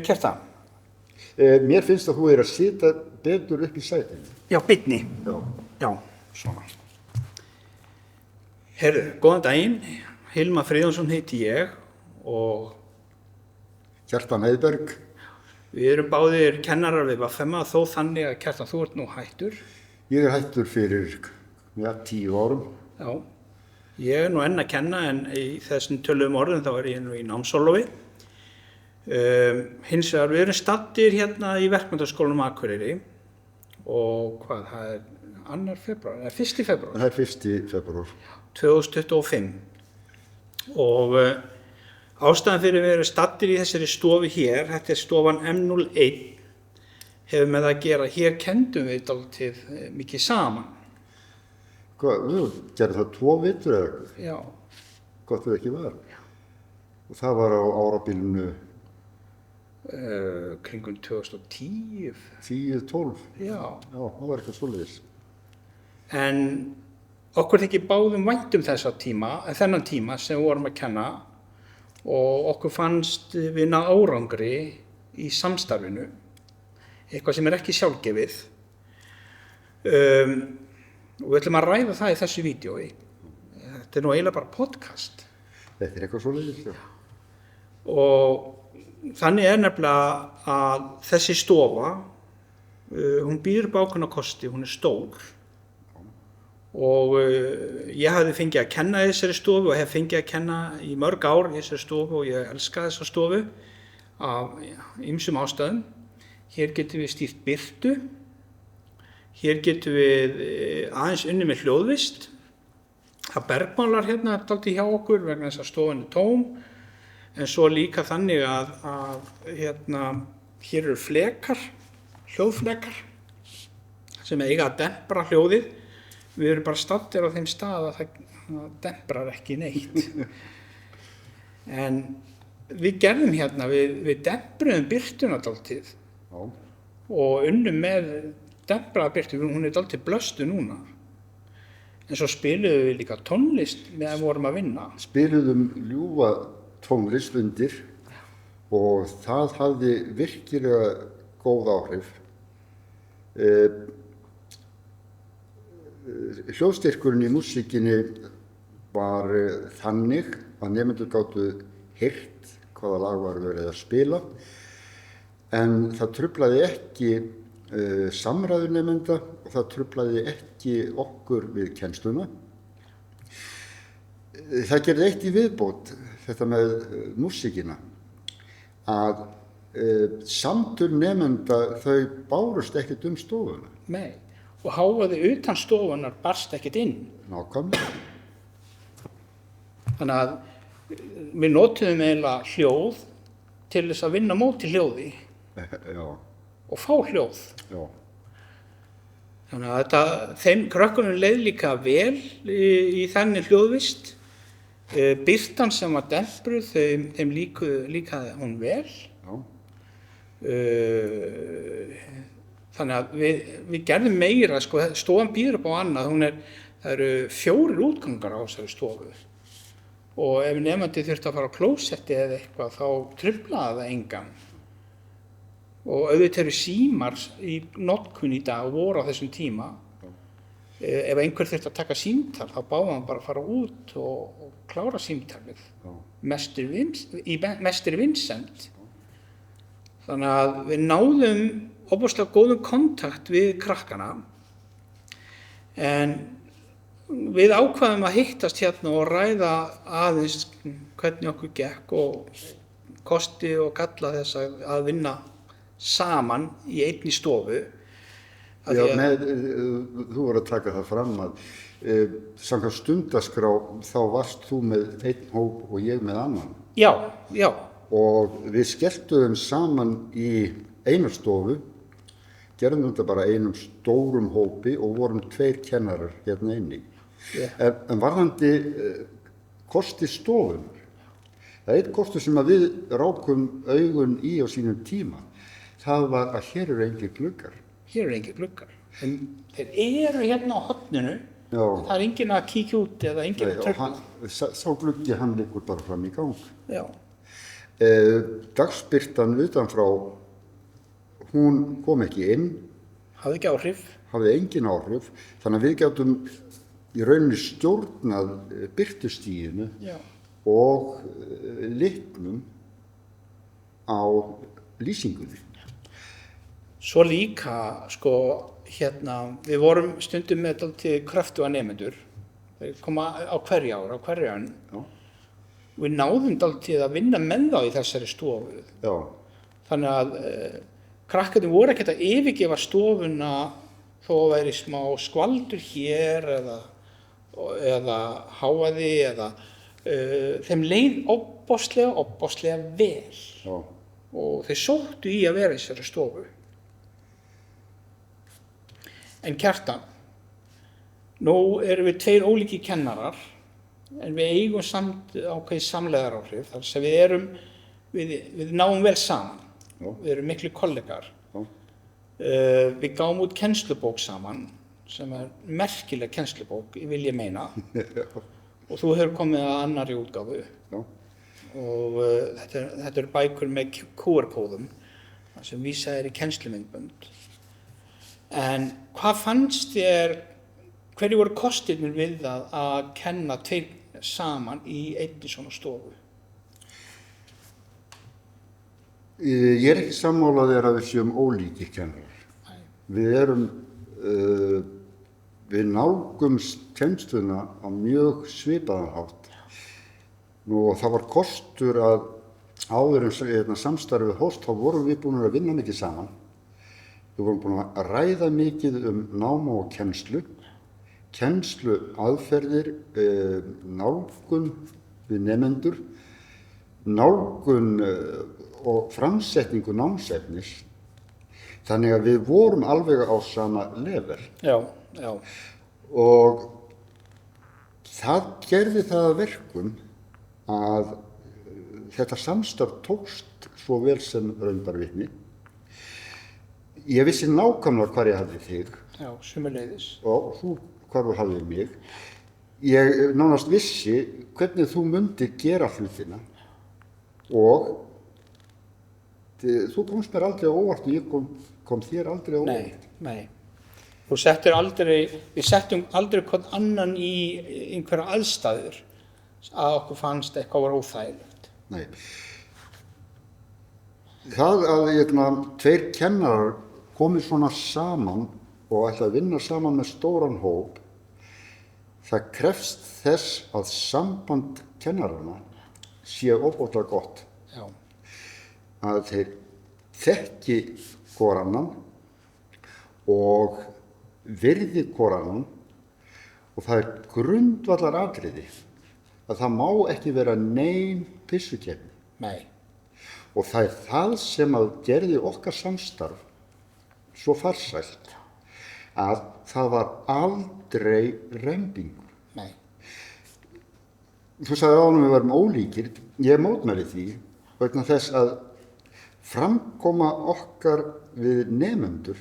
Kjartan? Mér finnst að þú að sitja betur upp í sætinu. Já, beinni. Já, svona. Góðan daginn. Hilmar Friðjónsson heiti ég og Kjartan Heiðberg. Við erum báðir kennarar við VFM, þó þannig að Kjartan, þú ert nú hættur. Ég hættur fyrir 10 árum. Já, ég nú enn að kenna en í þessum töluðum orðum þá ég nú í námsorlofi. Hins vegar við erum staddir hérna í Verkmenntaskólanum Akureyri og það er 2. febrúar, eða 1. febrúar? Það er 1. febrúar. 2025 og ástæðan fyrir við erum staddir í þessari stofu hér, þetta er stofan M01, hefur með að gera, hér kendum við dálítið mikið saman. Hvað, við gerðum það 2 vitur eða eitthvað? Já. Gott við ekki var. Já. Og það var á árabilinu? Kringum 2010. 10-12? Já. Já, það var eitthvað svoleiðis. En okkur þykir báðum vænt þennan tíma sem við vorum að kenna og okkur fannst við ná árangri í samstarfinu, eitthvað sem er ekki sjálfgefið. Og við ætlum að ræða það í þessu vídeói. Þetta er nú eiginlega bara podcast. Þetta er eitthvað svoleiðis, já. Og þannig er nefnilega að þessi stofa, hún býður upp ákveðna kosti, hún er stór. Og ég hafði fengið að kenna í þessari stofu og hef fengið að kenna í mörg ár í þessari stofu og ég elska þessa stofu af ýmsum ástæðum. Hér getum við stýrt birtu, hér getum við aðeins unni með hljóðvist. Það bergmálar hérna dálítið hjá okkur vegna þess að stofan er tóm, en svo líka þannig að hér eru flekar, hljóðflekar sem eiga að dempra hljóðið. Við erum bara staddir á þeim stað að það demprar ekki neitt. En við gerðum hérna, við dempruðum birtuna dálítið og unnum með dempraða birtu, hún er dálítið blöstu núna. En svo spiluðum við líka tónlist meðan við vorum að vinna. Spiluðum ljúfa tónlist undir og það hafði virkilega góð áhrif. Hljóðstyrkurinn í músíkinni var þannig að nemendur gátu heyrt hvaða lag var verið að spila, en það truflaði ekki samræður nemenda og það truflaði ekki okkur við kennsluna. Það gerði eitt í viðbót, þetta með músíkina, að samtöl nemenda þau bárust ekkert stofuna. Nei. Og hávaði utan stofunar barst ekkert inn. Nákvæmlega. Þannig að við notuðum eiginlega hljóð til þess að vinna móti hljóði. Já. Og fá hljóð. Já. Þannig að þeim krökkunum leið líka vel í þannig hljóðvist. Birtan sem var dempruð, þeim líkaði hún vel. Já. Þannig að við gerðum meira, stofan býður upp á annað, það eru 4 útgangar á þessari stofu. Og ef nemandi þurfti að fara á klósetti eða eitthvað, þá truflaði það engan. Og auðvitað eru símar í notkun í dag og voru á þessum tíma. Ef einhver þurfti að taka símtal, þá báði hann bara að fara út og klára símtalið. Mestri vinsæld. Þannig að við náðum ofboðslega góðum kontakt við krakkana, en við ákvaðum að hittast hérna og ræða aðeins hvernig okkur gekk og kosti og galla þess að vinna saman í einni stofu. Já, þú voru að taka það fram að samkvæmt stundaskrá þá varst þú með einn hóp og ég með annan. Já, já. Og við skelltuðum saman í einu stofu, gerðum þetta bara einum stórum hópi og vorum 2 kennarar hérna inni. Yeah. En varðandi kosti stofunar, það er einn kostur sem að við rákum augun í á sínum tíma, það var að hér eru engir gluggar. Hér eru engir gluggar, en þeir eru hérna á horninu, það er enginn að kíkja út eða enginn að tröfla. Sá gluggi hann liggur bara fram í gang. Já. Dagsbirtan utanfrá, hún kom ekki inn, Hafði ekki áhrif? hafði engin áhrif, þannig að við gátum í rauninni stjórnað birtustiginu Já. og litnum á lýsingunni. Svo líka, sko, við vorum stundum með dálítið kröftuga nemendur. Þeir koma á hverju ár. Já. Við náðum dálítið að vinna með þá í þessari stofu. Já. Þannig að krakkarnir voru ekkert að yfirgefa stofuna þó að væri smá skvaldur hér eða hávaði eða þeim leið ofboðslega vel. Já. Og þeir sóttu í að vera í þessari stofu. En Kjartan, nú erum við 2 ólíkir kennarar, en við eigum ákveðið samlegðaráhrif, þar sem við náum vel saman. Já. Við erum miklu kollegar. Já. Við gáum út kennslubók saman, sem merkileg kennslubók, vil ég meina. Og þú hefur komið að annarri útgáfu. Já. Og þetta eru bækur með QR-kóðum sem vísað í kennslumyndbönd. En hvað fannst þér, hverju voru kostirnir við að kenna 2 saman í einni svona stofu? Ég er ekki sammála þér að við séum ólíkir kennarar. Nei. Við nálgumst kennsluna á mjög svipaðan hátt. Nú, það var kostur að áður en samstarfið hófst, þá vorum við búin að vinna mikið saman. Við vorum búin að ræða mikið náma og kennslu aðferðir, nálgun við nemendur, nálgun og framsetningu námsefnis. Þannig að við vorum alveg á sama level. Já. Og það gerði það að verkum að þetta samstarf tókst svo vel sem raun bar vitni. Ég vissi nákvæmlega hvar ég hafði þig. Já, sömuleiðis. Og þú hvar þú hafði mig. Ég nánast vissi hvernig þú mundir gera hlutina og þú komst mér aldrei á óvart og ég kom þér aldrei á óvart. Nei. Við settum aldrei hvern annan í einhverja aðstæður að okkur fannst eitthvað var óþægilegt. Nei. Það að 2 kennarar komið svona saman og ætla að vinna saman með stóran hóp, það krefst þess að samband kennarana sé óbóðlega gott. Já. Að þeir þekki hvor annan og virði hvor annan og það grundvallar atriði að það má ekki vera nein pissukeppni. Nei. Og það það sem að gerði okkar samstarf svo farsælt að það var aldrei rembingur. Nei. Þú sagði áðan við varum ólíkir, ég mótmæli því vegna þess að framkoma okkar við nemendur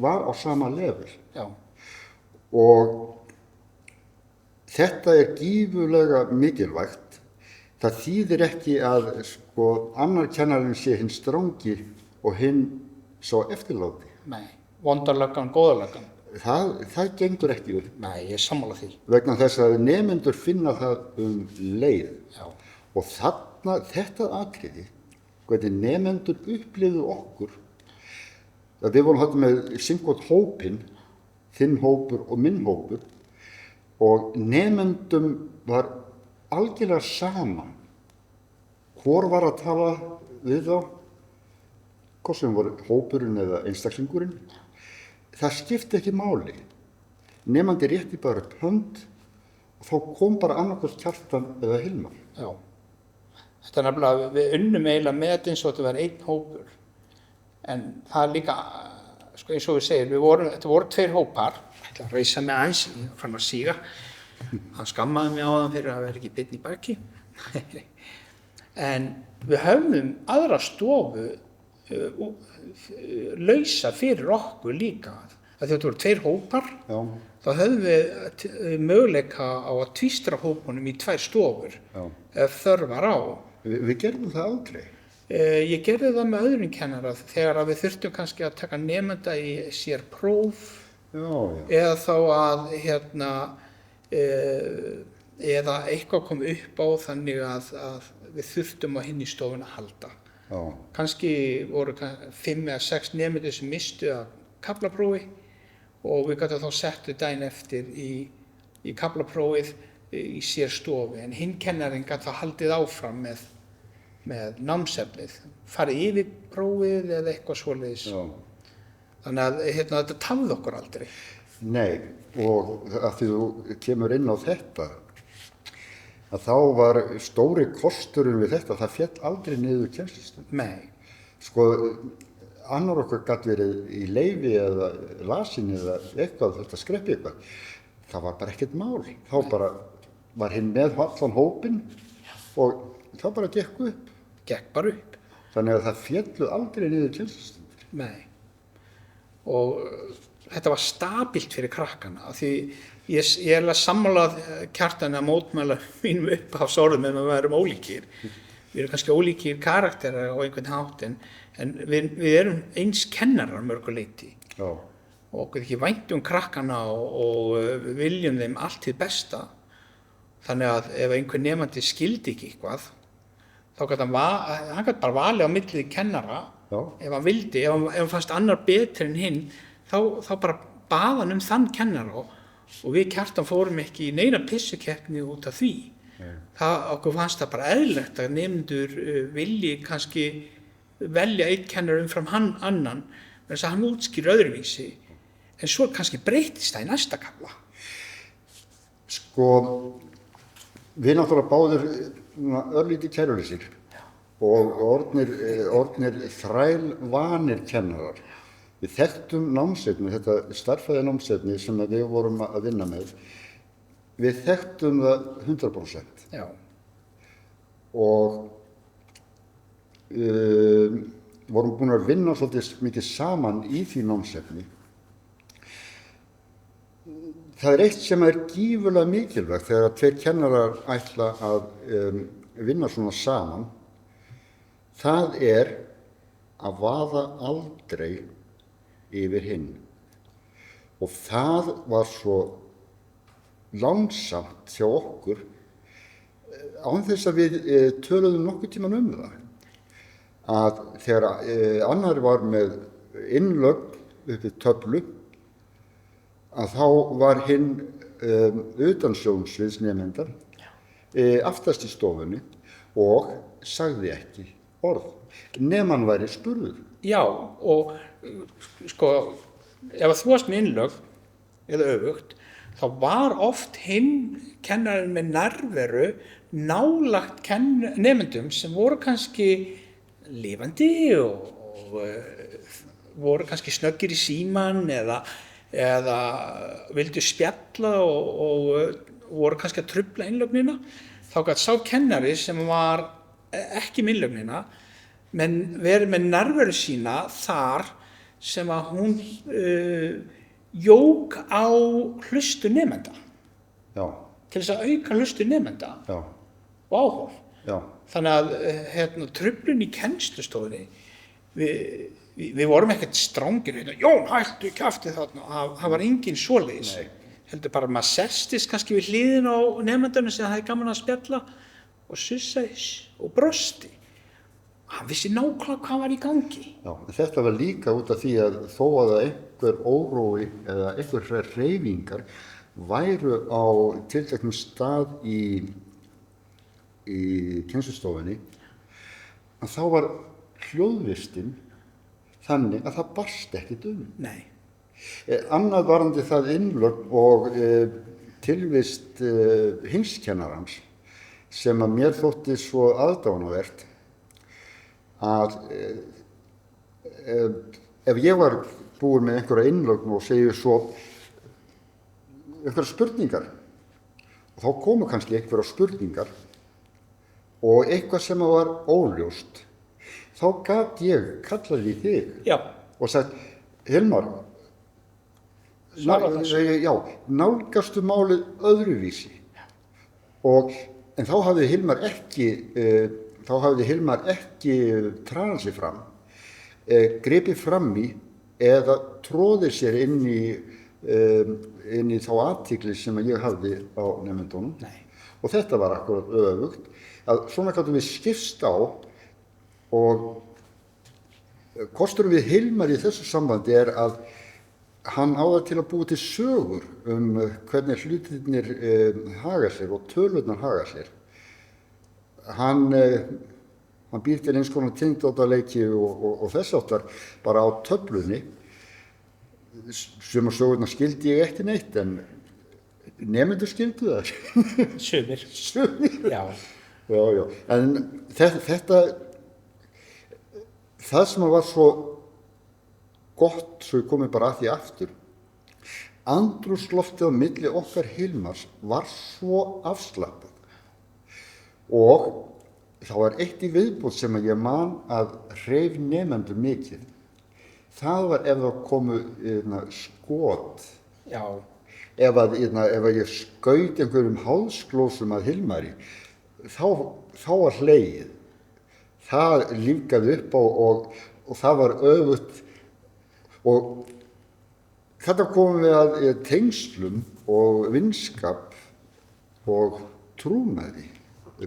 var á sama level. Já. Og þetta gífurlega mikilvægt. Það þýðir ekki að annar kennarinn sé hinn strangi og hinn sá eftirláti. Nei, vondarlöggan, góðarlöggan. Það gengur ekki upp. Nei, ég er sammála því. Vegna þess að nemendur finna það leið. Já. Og þetta atriði, hvernig nemendur upplifðu okkur, að við vorum hægt með singvot hópinn, þinn hópur og minn hópur, og nemendum var algjörlega saman hvor var að tala við þá, hvort sem voru hópurinn eða einstaklingurinn. Það skipti ekki máli. Nemandi rétti bara upp hönd og þá kom bara annarkvort Kjartan eða Hilmar. Já. Þetta nefnilega, við unnum eiginlega með þetta eins og þetta var einn hópur. En það líka, eins og við segjum, þetta voru 2 hópar. Ég ætla að reisa mig aðeins, ég fann að síga. Hann skammaði mig á það fyrir að vera ekki bitinn í baki. En við höfðum aðra stofu lausa fyrir okkur líka. Þetta voru 2 hópar. Já. Þá höfðum við möguleika á að tvístra hópunum í 2 stofur. Já. Ef þörf var á. Við gerðum það aldrei. Ég gerði það með öðrum kennara þegar að við þurftum kannski að taka nemenda í sér próf eða þá að eða eitthvað kom upp á þannig að við þurftum á hinn í stofun að halda. Já. Kannski voru 5 eða 6 nemendur sem mistu að kaflaprófi og við gátum þá settu daginn eftir í kaflaprófið í sér stofu, en hinn kennarinn gat þá haldið áfram með námsefnið, farið yfir prófið eða eitthvað svoleiðis. Já. Þannig að þetta tafði okkur aldrei. Nei, og að því þú kemur inn á þetta, að þá var stóri kosturinn við þetta, það féll aldrei niður kennslustund. Nei. Sko, annar okkar gat verið í leyfi eða lasin eða eitthvað, þetta skreppi eitthvað. Það var bara ekkert mál. Þá bara var hinn með allan hópinn og það bara gekk upp. Gekk bara upp. Þannig að það féllu aldrei niður kennslustund. Nei. Og þetta var stabilt fyrir krakkana, því ég er alveg sammálað Kjartani að mótmæla mínum upphafsorðum ef við værum ólíkir. Við erum kannski ólíkir karakterar á einhvern hátt, en við erum eins kennarar mörgu leyti. Já. Og okkur ekki vænt krakkana og við viljum þeim allt hið besta. Þannig að ef einhver nemandi skildi ekki eitthvað, þá gat hann gat bara valið á milli kennara. Já. Ef hann vildi, ef hann fannst annar betri en hinn, þá bara bað hann þann kennara og við Kjartan fórum ekki í neina pissukeppni út af því. Okkur fannst það bara eðlilegt að nemendur vilji kannski velja einn kennara umfram annan, vegna þess að hann útskýrir öðruvísi, en svo kannski breytist það í næsta kafla. Sko, við náttúrulega báðir örlítið kæruleysir og orðnir þrælvanir kennarar. Við þekktum námsefni, þetta stærðfræði námsefni sem við vorum að vinna með, við þekktum það 100%. Já. Og vorum búin að vinna svolítið mikið saman í því námsefni. Það er eitt sem er gífurlega mikilvægt þegar 2 kennarar ætla að vinna svona saman. Það er að vaða aldrei yfir hinn. Og það var svo lánsamt hjá okkur án þess að við töluðum nokkuð tíman það. Að þegar annar var með innlögn uppi töflu, að þá var hinn utansjónsviðsnemendar aftast í stofunni og sagði ekki orð, nema hann væri spurður. Já, og sko, ef þú varst með innlögn eða öfugt, þá var oft hinn kennarinn með nærveru nálagt nemendum sem voru kannski lifandi og voru kannski snöggir í síman eða vildu spjalla og voru kannski að trufla innlögnina. Þá gat sá kennari sem var ekki með innlögnina, menn verið með nærveru sína þar sem að hún jók á hlustu nemenda. Já. Til þess að auka hlustu nemenda. Já. Og áhorf. Já. Þannig að truflun í kennslustofunni, við vorum ekkert strangir, Jón, hættu kjaftið þarna, það var engin svoleiðis. Heldur bara maður sestist kannski við hliðin á nemendunum sem það er gaman að spjalla og sussaði og brosti. Hann vissi nákvæmlega hvað var í gangi. Já, þetta var líka út af því að þó að einhver órói eða einhver hreyfingar væru á tilteknum stað í kennslustofunni, að þá var hljóðvistin þannig að það barst ekkert Nei. Annað varðandi það innlögn og tilvist hinskennarans sem að mér þótti svo aðdánavert að ef ég var búin með einhverja innlögn og segi svo einhverja spurningar og þá komu kannski einhverja spurningar og eitthvað sem var óljóst, þá gat ég kallað í þig og sagt, Hilmar, nálgastu málið öðruvísi. En þá hafði Hilmar ekki þá hafði Hilmar ekki trað sig fram, gripið fram í eða tróðið sér inn í þá athygli sem ég hafði á nemendunum. Nei. Og þetta var akkurat öfugt, að svona gátum við skipst á og kosturinn við Hilmar í þessu sambandi er að hann á það til að búa til sögur hvernig hlutirnir haga sér og tölurnar haga sér. Hann býr til eins konar tengdóttaleiki og þess áttar bara á töflunni. Sumar sögurnar skildi ég ekki neitt, en nemendur skildu það. Sumir. Já. Já. En það sem var svo gott, svo ég komi bara að því aftur, andrúmsloftið á milli okkar Hilmars var svo afslappað. Og það var eitt í viðbót sem ég man að hreif nemendur mikið. Það var ef það komu skot. Já. Ef ég skaut einhverjum hálsglósum að Hilmari, þá var hlegið. Það lífgaði upp og það var öfugt. Og þetta komum við að tengslum og vinskap og trúnaði.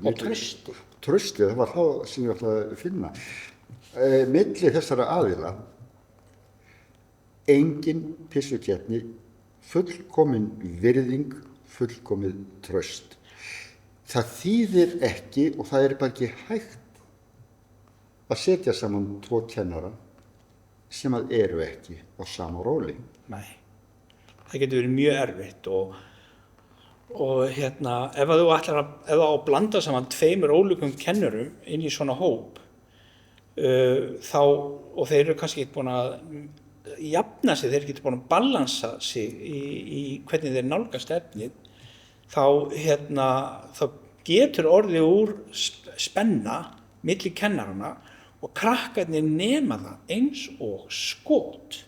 Og trausti. Trausti, það var það sem ég ætlaði að finna. Milli þessara aðila, engin pissukeppni, fullkomin virðing, fullkomið traust. Það þýðir ekki, og það er bara ekki hægt, að setja saman 2 kennara sem að eru ekki á sama róli. Nei, það getur verið mjög erfitt og ef þú ætlar að blanda saman 2 ólíkum kennurum inn í svona hóp, og þeir eru kannski ekki búin að jafna sig, þeir eru ekki búin að balansa sig í hvernig þeir nálgast efnið, þá getur orðið úr spenna milli kennarana og krakkarnir nema það eins og skot.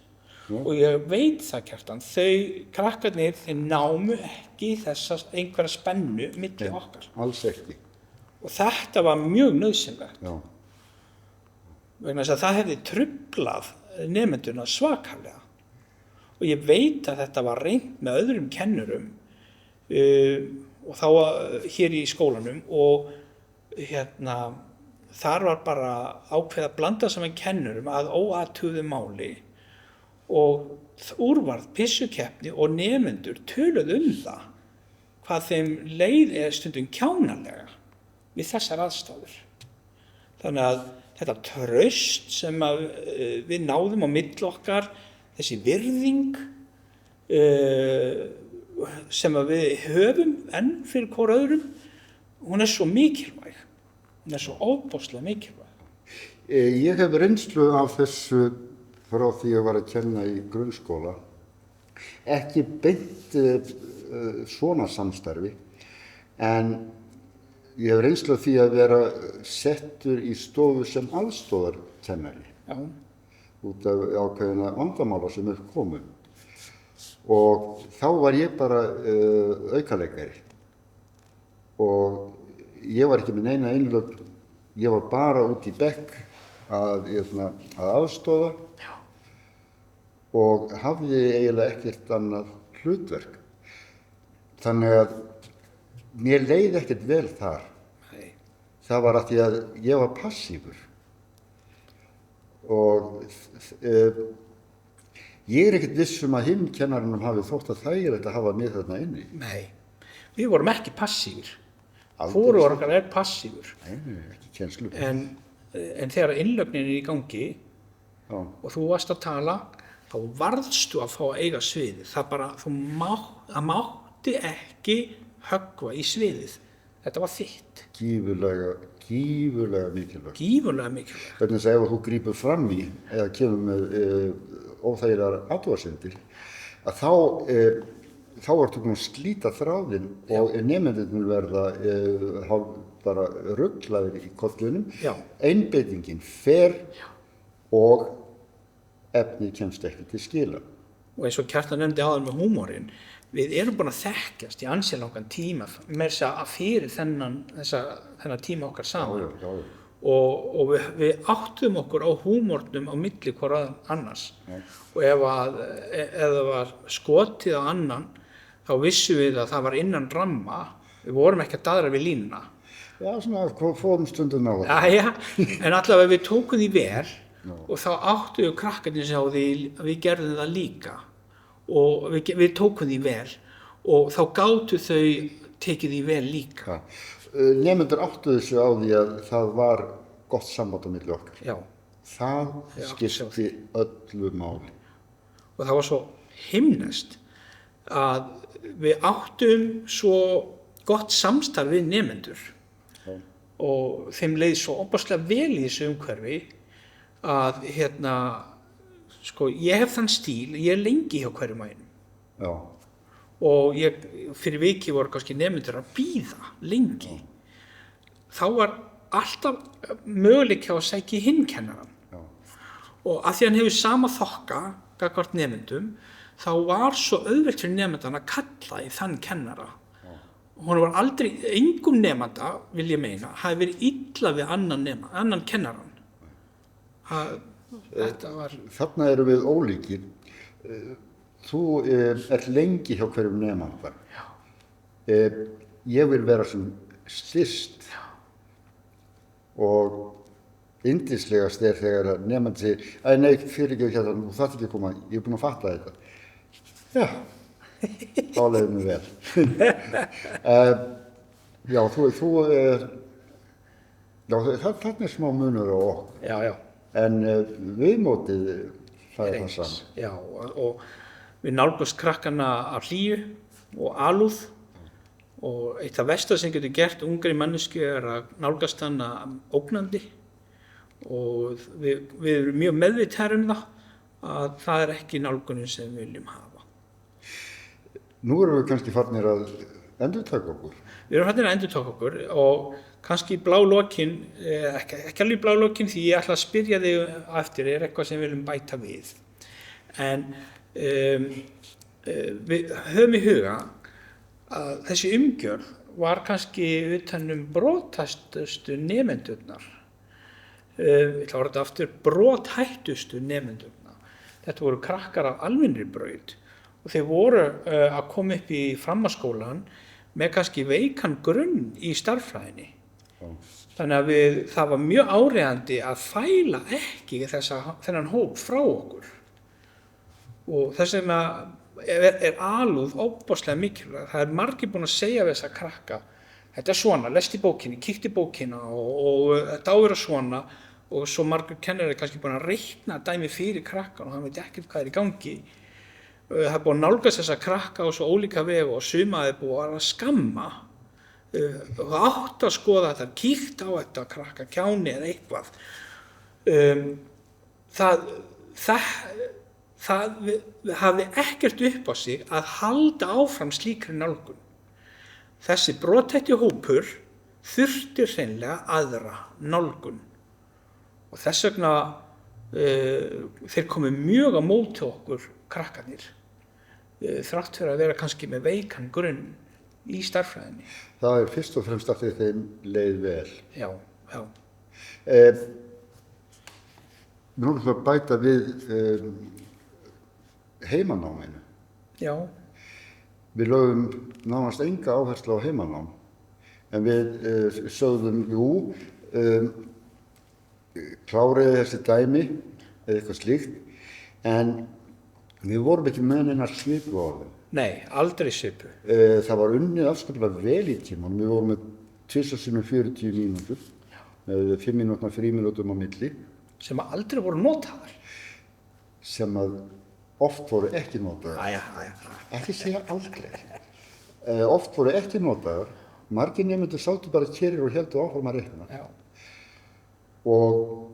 Og ég veit það, Kjartan, krakkarnir, þeir námu ekki þessa einhverja spennu milli okkar. Alls ekki. Og þetta var mjög nauðsynlegt. Já. Vegna þess að það hefði truflað nemenduna svakalega. Og ég veit að þetta var reynt með öðrum kennurum og þá hér í skólanum og þar var bara ákveðið að blanda saman kennurum að óathuguðu máli og úrvarð pissukeppni og nemendur töluðu það hvað þeim leið stundum kjánalega við þessar aðstæður. Þannig að þetta traust sem við náðum á milli okkar, þessi virðing sem við höfum enn fyrir hvor öðrum, hún er svo mikilvæg. Hún er svo ofboðslega mikilvæg. Ég hef reynslu af þessu frá því ég var að kenna í grunnskóla. Ekki beint svona samstarfi, en ég hef reynslu af því að vera settur í stofu sem aðstoðarkennari. Já. Út af ákveðina vandamála sem upp komu. Og þá var ég bara aukaleikari. Og ég var ekki með neina einlögn, ég var bara út í bekk að aðstoða. Já. Og hafði eiginlega ekkert annað hlutverk. Þannig að mér leið ekkert vel þar. Nei. Það var að því að ég var passífur. Og ég er ekkert viss að hinn kennarinnum hafi þótt að þægilegt að hafa mig þarna inni. Nei, við vorum ekki passífur. Hvorugur okkar er passífur. Nei, ekki kennslu. En þegar innlögnin er í gangi og þú varst að tala, þá varðstu að fá að eiga sviðið. Það mátti ekki höggva í sviðið. Þetta var þitt. Gífurlega mikilvægt. Gífurlega mikilvægt. Hvernig þess að ef þú grípur fram í eða kemur með óþægilegar athugasemdir, að þá ertu búin að slíta þráðinn og nemendurnir verða bara ruglaðir í kollunum. Einbeitingin fer og efnið kemst ekki til skila. Og eins og Kjartan nefndi áðan með húmorinn, við erum búin að þekkjast í ansi langan tíma með þess að fyrir þennan tíma okkar saman. Já. Og við áttum okkur á húmornum á milli hvora annars. Og ef það var skotið á annan, þá vissum við að það var innan ramma, við vorum ekki að daðra við línuna. Já, svona fórum stundum á það. Jæja, en allavega við tókum því vel og þá áttum við krakkarnir sig á því að við gerðum það líka og við tókum því vel og þá gátu þau tekið því vel líka. Nemendur áttuðu sig á því að það var gott samband á milli okkar. Já. Það skipti öllu máli. Og það var svo himneskt að við áttum svo gott samstarf við nemendur og þeim leið svo opaslega vel í þessu umhverfi að sko, ég hef þann stíl, ég lengi hjá hverjum og einum. Já. Og fyrir viki voru kannski nemendur að bíða lengi. Þá var alltaf möguleiki á að sækja hinn kennarann. Og að því hann hefur sama þokka gagnvart nemendum, þá var svo auðvelt fyrir nemendan að kalla í þann kennara. Hún var aldrei, engum nemanda, vil ég meina, hafi verið illa við annan kennarann. Þetta var... Þarna erum við ólíkir. Þú ert lengi hjá hverjum nemanda. Ég vil vera sem styst og yndislegast þegar nemandi segir, nei, fyrirgefðu hérna, þú þarft ekki að koma, ég er búinn að fatta þetta. Já, þá leiðir mér vel. Já, þarna smá munur á okkur. Já. En viðmótið, það það saman. Já, og við nálgumst krakkana af hlýju og alúð og eitt af versta sem getur gert ungri mannesku að nálgast hana ógnandi og við erum mjög meðvitaðir að það ekki nálgunin sem við viljum hafa. Nú erum við kannski farnir að endurtaka okkur. Við erum farnir að endurtaka okkur og kannski blálokin, ekki alveg blálokin því ég ætla að spyrja þig eftir, eitthvað sem við viljum bæta við. En við höfum í huga að þessi umgjörð var kannski utan brothættustu nemendurnar. Ég ætla að orða þetta aftur, brothættustu nemendurnar. Þetta voru krakkar af almennri braut og þeir voru að koma upp í framhaldsskólann með kannski veikan grunn í stærðfræðinni. Þannig að það var mjög áríðandi að fæla ekki þennan hóp frá okkur. Og þess vegna er alúð óbáslega mikilvæg. Það er margir búin að segja við þessa krakka, þetta er svona, lest í bókinni, kíkt í bókina og þetta á að vera svona og svo margur kennari kannski búin að reikna dæmi fyrir krakkan og hann veit ekkert hvað er í gangi. Það er búin að nálgast þessa krakka á svo ólíka vegu og suma er búin að skamma. Það átt að skoða þetta, kíkt á þetta krakka, kjáni eða eitthvað. Það hafði ekkert upp á sig að halda áfram slíkri nálgun. Þessi brothætti hópur þurfti hreinlega aðra nálgun. Og þess vegna þeir komu mjög á móti okkur krakkarnir. Þrátt fyrir að vera kannski með veikan grunn í stærðfræðinni. Það er fyrst og fremst af því þeim leið vel. Já. Nú erum við að bæta við heimanáminu. Já. Við lögum nánast enga áherslu á heimanám, en við sögðum, kláriði þessi dæmi eða eitthvað slíkt, en við vorum ekki með neina svipu á þeim. Nei, aldrei svipu. Það var unnið afskaplega vel í tímanum. Við vorum með 40 mínútur, með 5 mínútna frímínútum á milli. Sem aldrei voru notaðar. Sem að oft voru ekki notaðar. Ekki segja aldrei. Oft voru ekki notaðar. Margir nemendur sátu bara kyrrir og héldu áfram að reikna. Já. Og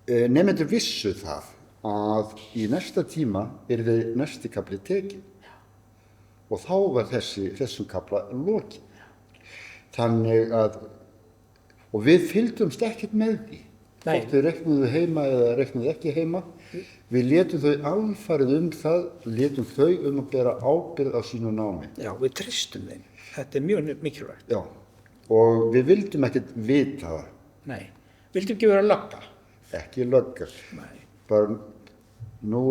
nemendur vissu það að í næsta tíma yrði næsti kafli tekinn. Og þá var þessum kafla lokið. Þannig að, og við fylgdumst ekkert með því. Nei. Hvort þau reiknuðu heima eða reiknuðu ekki heima. Við létum þau alfarið það, létum þau að bera ábyrgð á sínu námi. Já, við treystum þeim. Þetta er mjög mikilvægt. Já, og við vildum ekkert vita það. Nei, vildum ekki vera lögga. Ekki lögga. Nei. Bara nú.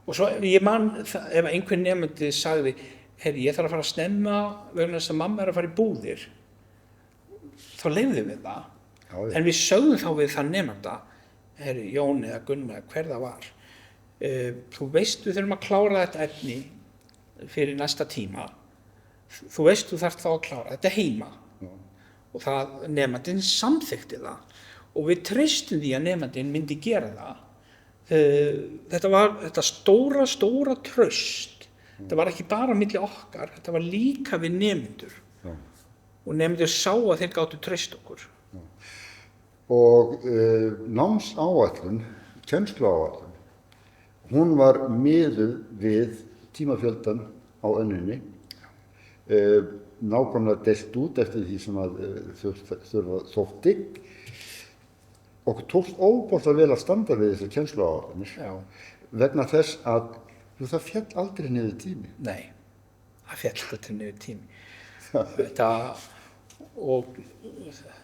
Og svo ég man, ef einhver nemandi sagði, heyri, ég þarf að fara að snemma vegna þess að mamma að fara í búðir, þá leyfðum við það. Já, já. En við sögðum þá við þann nemanda, heyri, Jón eða Gunnar, hver það var. Þú veist, við þurfum að klára þetta efni fyrir næsta tíma. Þú veist, þú þarft þá að klára þetta heima. Já. Og það, nemandinn samþykkti það. Og við treystum því að nemandinn myndi gera það. Þetta var þetta stóra traust. Þetta var ekki bara milli okkar, þetta var líka við nemendur. Já. Og nemendur sá að þeir gátu treyst okkur. Já. Og námsáætlun, kennsluáætlun, hún var miðuð við tímafjöldan á önninni, nákvæmlega deilt út eftir því sem að þurfa þótti. Okkur tókst óbóðslega vel að standa við þessar kennsluáætlanir vegna þess að það féll aldrei niður tími. Nei, það féll aldrei niður tími. Þetta, og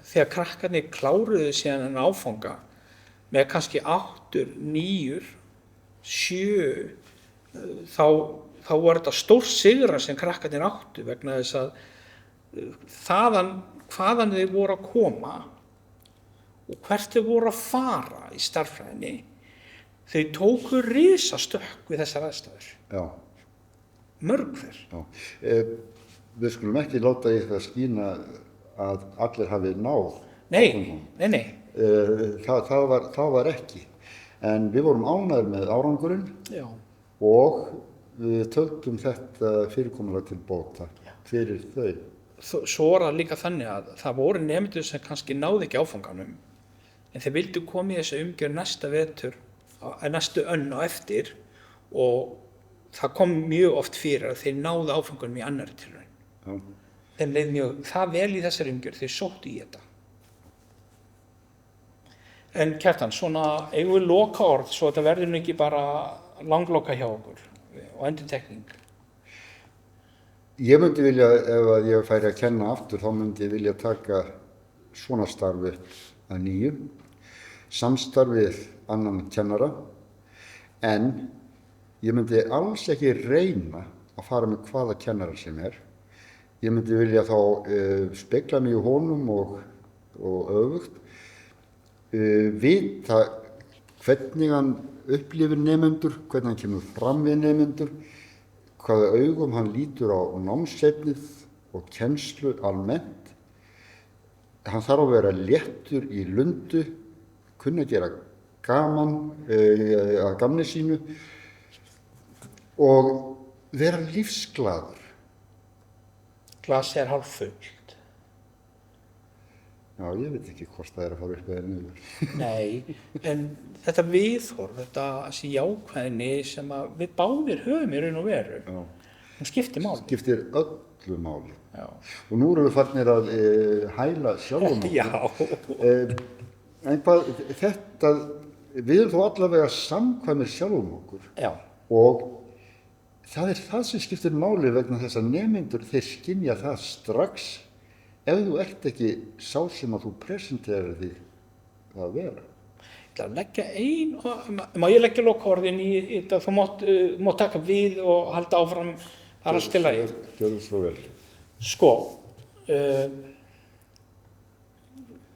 þegar krakkarnir kláruðu síðan en áfanga með kannski 8, 9, 7, þá var þetta stór sigra sem krakkarnir áttu vegna þess að hvaðan þeir voru að koma og hvert þau voru að fara í stærðfræðinni, þau tóku risastökk við þessar aðstæður. Já. Mörg hver. Já. Við skulum ekki láta í það skína að allir hafi náð. Nei. Það var ekki. En við vorum ánægðir með árangurinn. Já. Og við töldum þetta fyrirkomulag til bóta fyrir þau. Svo var það líka þannig að það voru nemendur sem kannski náðu ekki áfanganum, en þeir vildu koma í þessu umgjörð næsta vetur, næstu önn á eftir, og það kom mjög oft fyrir að þeir náðu áfanganum í annarri tilraun. Já. Þeim leið mjög það vel í þessari umgjörð, þeir sóttu í þetta. En Kjartan, svona eigum við loka orð, svo þetta verður nú ekki bara langloka hjá okkur og endurtekning. Ég myndi vilja, ef að ég færi að kenna aftur, þá myndi ég vilja taka svona starfi að nýju, samstarfið annan kennara, en ég myndi alls ekki reyna að fara með hvaða kennara sem er. Ég myndi vilja þá spegla mig í honum og öfugt, vita hvernig hann upplifir nemendur, hvernig hann kemur fram við nemendur, hvaða augum hann lítur á námsefnið og kennslu almennt. Hann þarf að vera léttur í lundu, kunna gera gaman að gamni sínu og vera lífsglaður. Glasið er hálffullt. Já, ég veit ekki hvort það er að fara upp eða niður. Nei, en þetta viðhorf, þetta jákvæðni sem að við báðir höfum í raun og veru, hún skiptir máli. Skiptir öllu máli. Já. Og nú erum við farnir að hæla sjálfum okkur. Já. En hvað, þetta, við erum þó allavega samkvæmir sjálfum okkur. Já. Og það er það sem skiptir máli vegna þess að nemendur, þeir skynja það strax ef þú ert ekki sá sem að þú presenterar því að vera. Ég ætla að leggja má ég leggja lokaorðin í þetta, þú mátt taka við og halda áfram, það er allt til lagi. Gjörðu svo vel. Sko,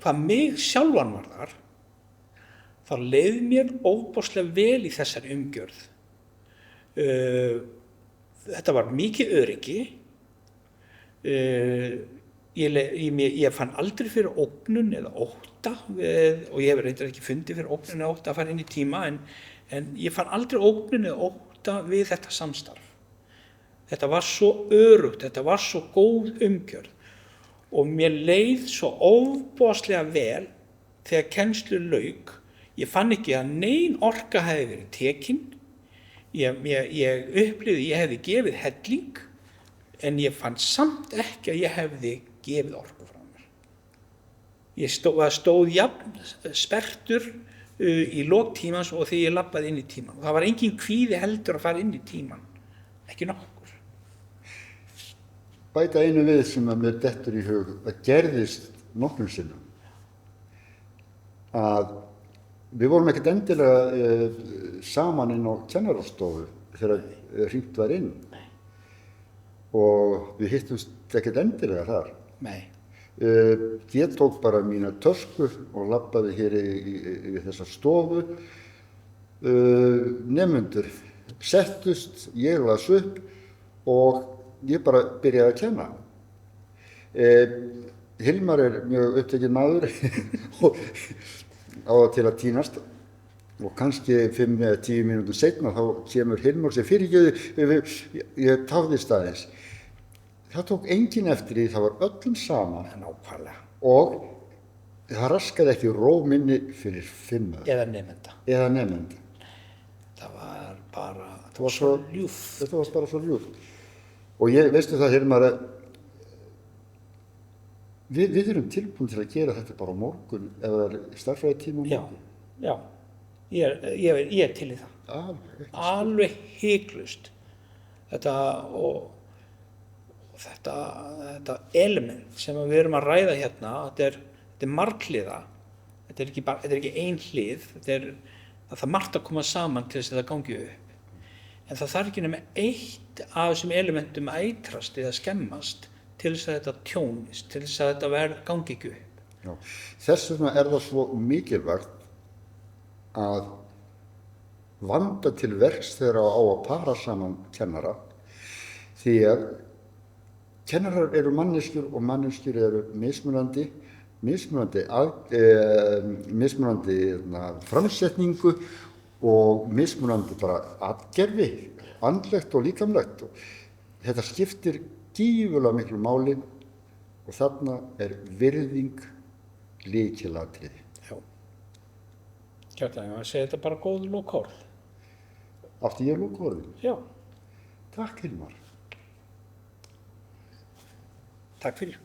hvað mig sjálfan varðar, þá leið mér óbóðslega vel í þessari umgjörð. Þetta var mikið öryggi, ég fann aldrei fyrir ógnun eða ótta, og ég hef reyndar ekki fundið fyrir ógnun eða ótta að fara inn í tíma, en ég fann aldrei ógnun eða ótta við þetta samstarf. Þetta var svo örugt, þetta var svo góð umgjörð og mér leið svo ofboðslega vel þegar kennslu lauk. Ég fann ekki að nein orka hefði verið tekin, ég upplifði, ég hefði gefið helling, en ég fann samt ekki að ég hefði gefið orku frá mér. stóð jafn sperrtur í lok tímans og þegar ég labbaði inn í tíman. Og það var engin kvíði heldur að fara inn í tíman, ekki nokkur. Bæta einu við sem að mér dettur í hug, það gerðist nokkrum sinnum að við vorum ekkert endilega saman inn á kennarastofu þegar hringt var inn. Og við hittumst ekkert endilega þar. Nei. Ég tók bara mína tösku og labbaði hér í þessa stofu. Nemendur settust, ég las upp og ég bara byrjaði að kenna. Hilmar er mjög upptekinn maður og á það til að tínast og kannski 5 eða 10 mínútur seinna þá kemur Hilmar og segir fyrirgefðu, ég tafðist aðeins. Það tók enginn eftir því, það var öllum sama. Nákvæmlega. Og það raskaði ekki ró minni fyrir 5 Eða nemenda. Það var bara, það var svo ljúft. Þetta var bara svo ljúft. Og ég, veistu það, Hilmar, við erum tilbúin til að gera þetta bara á morgun ef það er starffræðitíma á morgun. Já, ég er til í það. Alveg hiklaust. Þetta element sem við erum að ræða hérna, þetta er marghliða, þetta er ekki ein hlið, það þarf margt að koma saman til þess að það gangi upp. En það þarf ekki nema eitt af þessum elementum að eitrast eða skemmast til þess að þetta tjónist, til þess að þetta gangi ekki upp. Já. Þess vegna er það svo mikilvægt að vanda til verks þegar á að para saman kennara, því að kennarar eru manneskjur og manneskjur eru mismunandi framsetningu og mismunandi bara atgerfi, andlegt og líkamlegt. Þetta skiptir gífurlega miklu máli og þarna er virðing lykilatriði. Já. Kjartan, ég segi þetta bara góð lokaorð. Átti ég lokaorðin? Já. Takk, Hilmar. Takk fyrir.